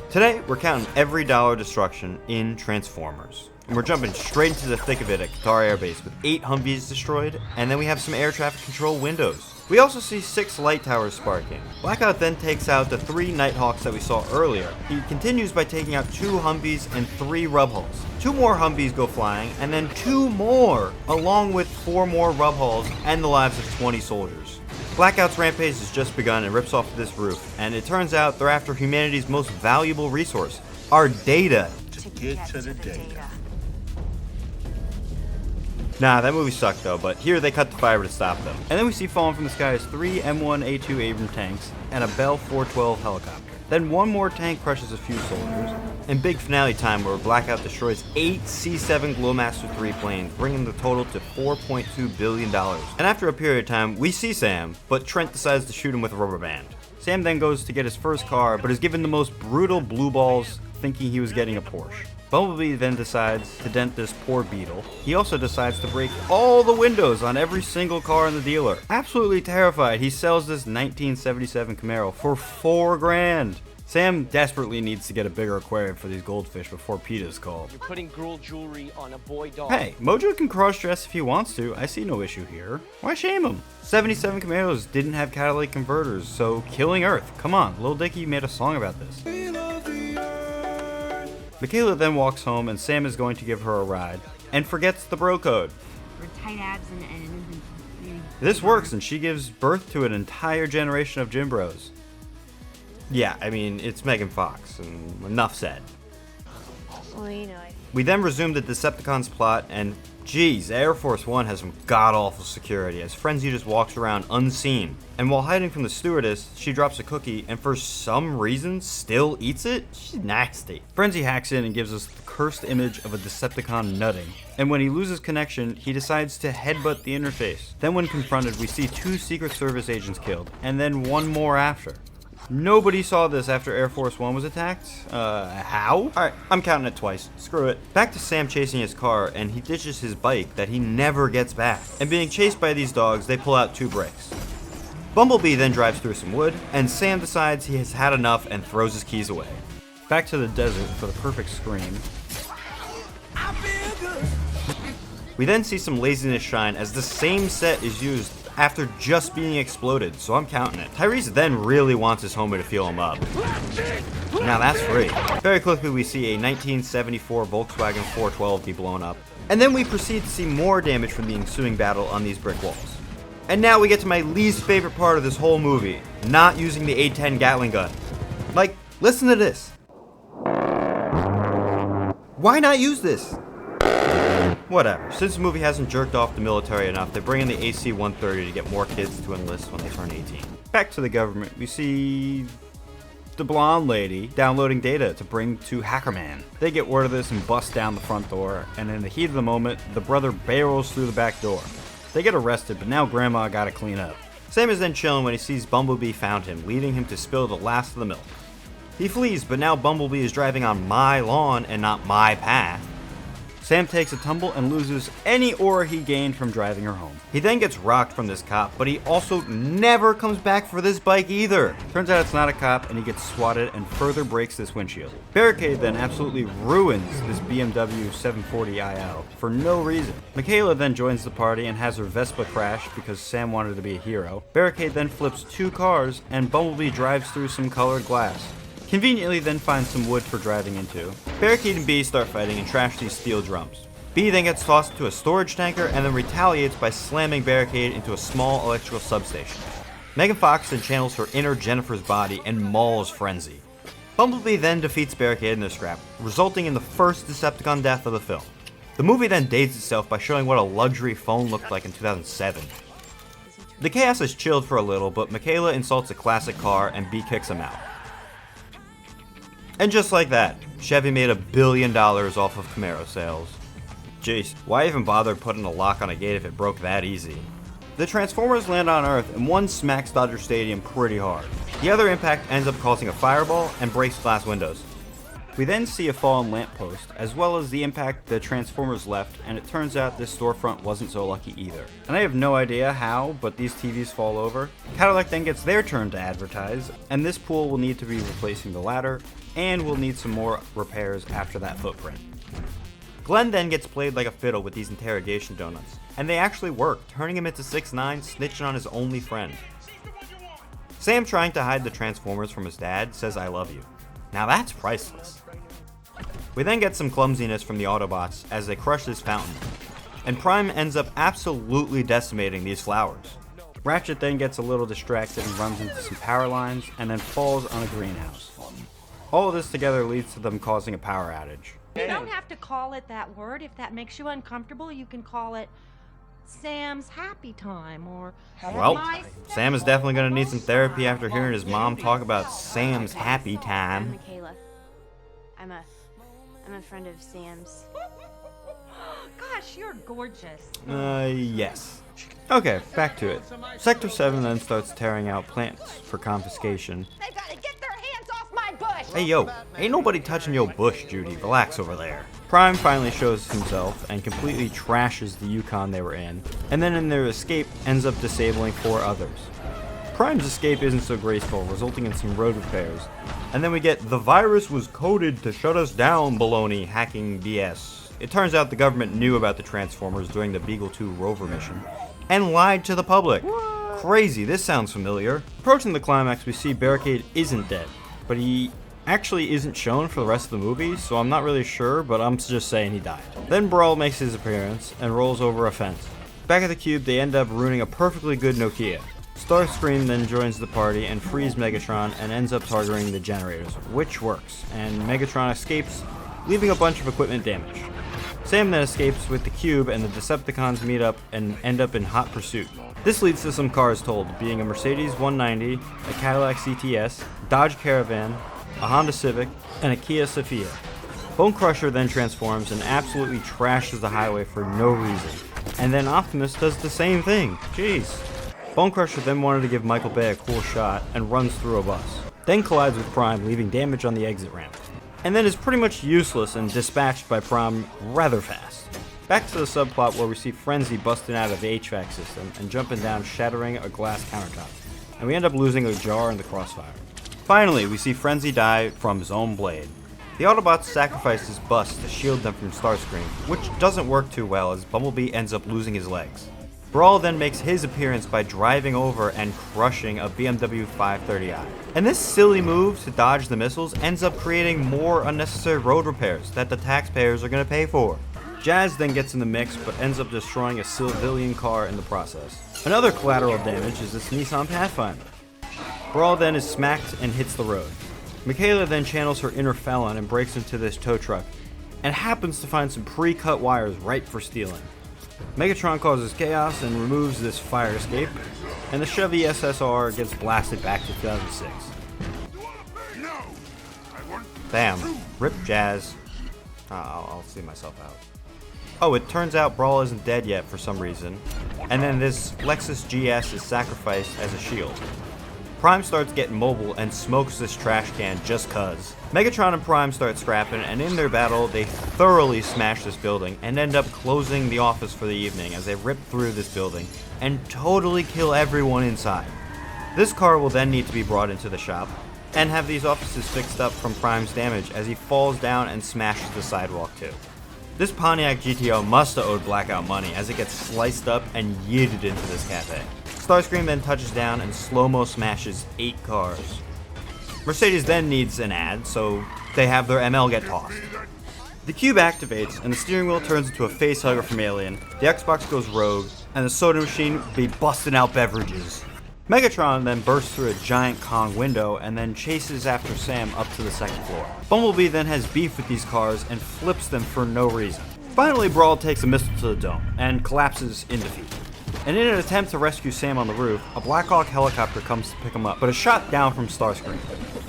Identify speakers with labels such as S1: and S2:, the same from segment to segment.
S1: Today, we're counting every dollar destruction in Transformers. And we're jumping straight into the thick of it at Qatar Air Base with 8 Humvees destroyed, and then we have some air traffic control windows. We also see 6 light towers sparking. Blackout then takes out the 3 Nighthawks that we saw earlier. He continues by taking out 2 Humvees and 3 Rub Hulls. 2 more Humvees go flying, and then 2 more, along with 4 more Rub Hulls and the lives of 20 soldiers. Blackout's rampage has just begun and rips off this roof, and it turns out they're after humanity's most valuable resource, our data.
S2: To get to the data.
S1: Nah, that movie sucked though, but here they cut the fiber to stop them. And then we see falling from the skies 3 M1A2 Abrams tanks and a Bell 412 helicopter. Then one more tank crushes a few soldiers, and big finale time where Blackout destroys 8 C-7 Glowmaster 3 planes, bringing the total to $4.2 billion. And after a period of time, we see Sam, but Trent decides to shoot him with a rubber band. Sam then goes to get his first car, but is given the most brutal blue balls, thinking he was getting a Porsche. Bumblebee then decides to dent this poor Beetle. He also decides to break all the windows on every single car in the dealer. Absolutely terrified, he sells this 1977 Camaro for $4 grand. Sam desperately needs to get a bigger aquarium for these goldfish before PETA's called.
S3: You're putting girl jewelry on a boy doll.
S1: Hey, Mojo can cross-dress if he wants to. I see no issue here. Why shame him? 77 Camaros didn't have catalytic converters, so killing Earth. Come on, Lil Dicky made a song about this. Michaela then walks home and Sam is going to give her a ride and forgets the bro code.
S4: We're tight abs and
S1: This works and she gives birth to an entire generation of gym bros. Yeah, I mean, it's Megan Fox, and enough said.
S4: well,
S1: We then resume the Decepticons plot, and geez, Air Force One has some god-awful security as Frenzy just walks around unseen. And while hiding from the stewardess, she drops a cookie and for some reason still eats it? She's nasty. Frenzy hacks in and gives us the cursed image of a Decepticon nutting. And when he loses connection, he decides to headbutt the interface. Then when confronted, we see 2 Secret Service agents killed, and then 1 more after. Nobody saw this after Air Force One was attacked? How? Alright, I'm counting it twice. Screw it. Back to Sam chasing his car, and he ditches his bike that he never gets back. And being chased by these dogs, they pull out 2 brakes. Bumblebee then drives through some wood, and Sam decides he has had enough and throws his keys away. Back to the desert for the perfect scream. We then see some laziness shine as the same set is used after just being exploded, so I'm counting it. Tyrese then really wants his homie to feel him up. Now that's free. Very quickly we see a 1974 Volkswagen 412 be blown up. And then we proceed to see more damage from the ensuing battle on these brick walls. And now we get to my least favorite part of this whole movie, not using the A10 Gatling gun. Like, listen to this. Why not use this? Whatever, since the movie hasn't jerked off the military enough, they bring in the AC-130 to get more kids to enlist when they turn 18. Back to the government, we see the blonde lady downloading data to bring to Hackerman. They get word of this and bust down the front door, and in the heat of the moment, the brother barrels through the back door. They get arrested, but now Grandma gotta clean up. Sam is then chilling when he sees Bumblebee found him, leading him to spill the last of the milk. He flees, but now Bumblebee is driving on my lawn and not my path. Sam takes a tumble and loses any aura he gained from driving her home. He then gets rocked from this cop, but he also never comes back for this bike either. Turns out it's not a cop, and he gets swatted and further breaks this windshield. Barricade then absolutely ruins this BMW 740iL for no reason. Michaela then joins the party and has her Vespa crash because Sam wanted to be a hero. Barricade then flips 2 cars, and Bumblebee drives through some colored glass. Conveniently then finds some wood for driving into. Barricade and B start fighting and trash these steel drums. B then gets tossed into a storage tanker and then retaliates by slamming Barricade into a small electrical substation. Megan Fox then channels her inner Jennifer's body and mauls Frenzy. Bumblebee then defeats Barricade in their scrap, resulting in the first Decepticon death of the film. The movie then dates itself by showing what a luxury phone looked like in 2007. The chaos has chilled for a little, but Michaela insults a classic car and B kicks him out. And just like that, Chevy made $1 billion off of Camaro sales. Jeez, why even bother putting a lock on a gate if it broke that easy? The Transformers land on Earth and one smacks Dodger Stadium pretty hard. The other impact ends up causing a fireball and breaks glass windows. We then see a fallen lamppost, as well as the impact the Transformers left, and it turns out this storefront wasn't so lucky either. And I have no idea how, but these TVs fall over. Cadillac then gets their turn to advertise, and this pool will need to be replacing the ladder, and will need some more repairs after that footprint. Glenn then gets played like a fiddle with these interrogation donuts, and they actually work, turning him into 6ix9ine, snitching on his only friend. Sam, trying to hide the Transformers from his dad, says "I love you." Now that's priceless. We then get some clumsiness from the Autobots as they crush this fountain, and Prime ends up absolutely decimating these flowers. Ratchet then gets a little distracted and runs into some power lines, and then falls on a greenhouse. All of this together leads to them causing a power outage.
S5: You don't have to call it that word. If that makes you uncomfortable, you can call it Sam's happy time or
S1: Well,
S5: my
S1: Sam is definitely going to need some therapy after hearing his mom talk about Sam's happy
S4: I'm
S1: time.
S4: Michaela. I'm a friend of Sam's.
S5: Gosh, you're gorgeous.
S1: Yes. Okay, back to it. Sector 7 then starts tearing out plants for confiscation.
S5: They gotta get their hands off my bush.
S1: Hey yo, ain't nobody touching your bush, Judy. Relax over there. Prime finally shows himself and completely trashes the Yukon they were in, and then in their escape ends up disabling 4 others. Prime's escape isn't so graceful, resulting in some road repairs, and then we get "the virus was coded to shut us down" baloney hacking BS. It turns out the government knew about the Transformers during the Beagle 2 rover mission, and lied to the public. Crazy, this sounds familiar. Approaching the climax, we see Barricade isn't dead, but he actually isn't shown for the rest of the movie, so I'm not really sure, but I'm just saying he died. Then Brawl makes his appearance and rolls over a fence. Back at the cube, they end up ruining a perfectly good Nokia. Starscream then joins the party and frees Megatron and ends up targeting the generators, which works, and Megatron escapes, leaving a bunch of equipment damaged. Sam then escapes with the cube, and the Decepticons meet up and end up in hot pursuit. This leads to some cars told, being a Mercedes 190, a Cadillac CTS, Dodge Caravan, a Honda Civic, and a Kia Sophia. Bone Crusher then transforms and absolutely trashes the highway for no reason, and then Optimus does the same thing. Jeez. Bone Crusher then wanted to give Michael Bay a cool shot and runs through a bus, then collides with Prime, leaving damage on the exit ramp, and then is pretty much useless and dispatched by Prime rather fast. Back to the subplot where we see Frenzy busting out of the HVAC system and jumping down, shattering a glass countertop, and we end up losing a jar in the crossfire. Finally, we see Frenzy die from his own blade. The Autobots sacrifice his bus to shield them from Starscream, which doesn't work too well as Bumblebee ends up losing his legs. Brawl then makes his appearance by driving over and crushing a BMW 530i. And this silly move to dodge the missiles ends up creating more unnecessary road repairs that the taxpayers are going to pay for. Jazz then gets in the mix but ends up destroying a civilian car in the process. Another collateral damage is this Nissan Pathfinder. Brawl then is smacked and hits the road. Michaela then channels her inner felon and breaks into this tow truck, and happens to find some pre-cut wires ripe for stealing. Megatron causes chaos and removes this fire escape, and the Chevy SSR gets blasted back to 2006. Bam. Rip Jazz. I'll see myself out. Oh, it turns out Brawl isn't dead yet for some reason, and then this Lexus GS is sacrificed as a shield. Prime starts getting mobile and smokes this trash can just cuz. Megatron and Prime start scrapping, and in their battle, they thoroughly smash this building and end up closing the office for the evening as they rip through this building and totally kill everyone inside. This car will then need to be brought into the shop and have these offices fixed up from Prime's damage as he falls down and smashes the sidewalk too. This Pontiac GTO must have owed Blackout money as it gets sliced up and yeeted into this cafe. Starscream then touches down and slow-mo smashes 8 cars. Mercedes then needs an ad, so they have their ML get tossed. The cube activates and the steering wheel turns into a facehugger from Alien, the Xbox goes rogue, and the soda machine be busting out beverages. Megatron then bursts through a giant Kong window and then chases after Sam up to the 2nd floor. Bumblebee then has beef with these cars and flips them for no reason. Finally, Brawl takes a missile to the dome and collapses in defeat. And in an attempt to rescue Sam on the roof, a Black Hawk helicopter comes to pick him up, but is shot down from Starscream.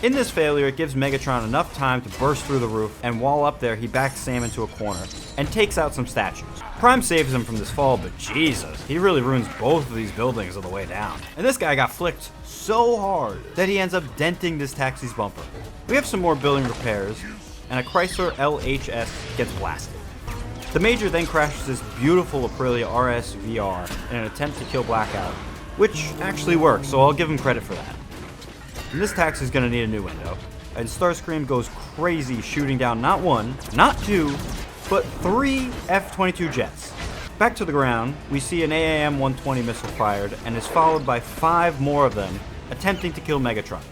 S1: In this failure, it gives Megatron enough time to burst through the roof, and while up there, he backs Sam into a corner and takes out some statues. Prime saves him from this fall, but Jesus, he really ruins both of these buildings on the way down. And this guy got flicked so hard that he ends up denting this taxi's bumper. We have some more building repairs, and a Chrysler LHS gets blasted. The Major then crashes this beautiful Aprilia RS VR in an attempt to kill Blackout, which actually works, so I'll give him credit for that. And this taxi's gonna need a new window, and Starscream goes crazy shooting down not one, not two, but 3 F-22 jets. Back to the ground, we see an AAM-120 missile fired and is followed by 5 more of them attempting to kill Megatron.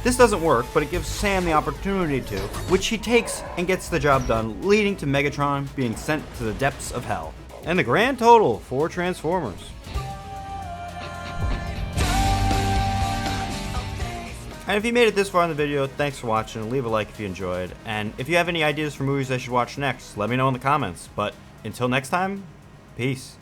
S1: This doesn't work, but it gives Sam the opportunity to, which he takes and gets the job done, leading to Megatron being sent to the depths of hell. And the grand total for Transformers. And if you made it this far in the video, thanks for watching. Leave a like if you enjoyed. And if you have any ideas for movies I should watch next, let me know in the comments. But until next time, peace.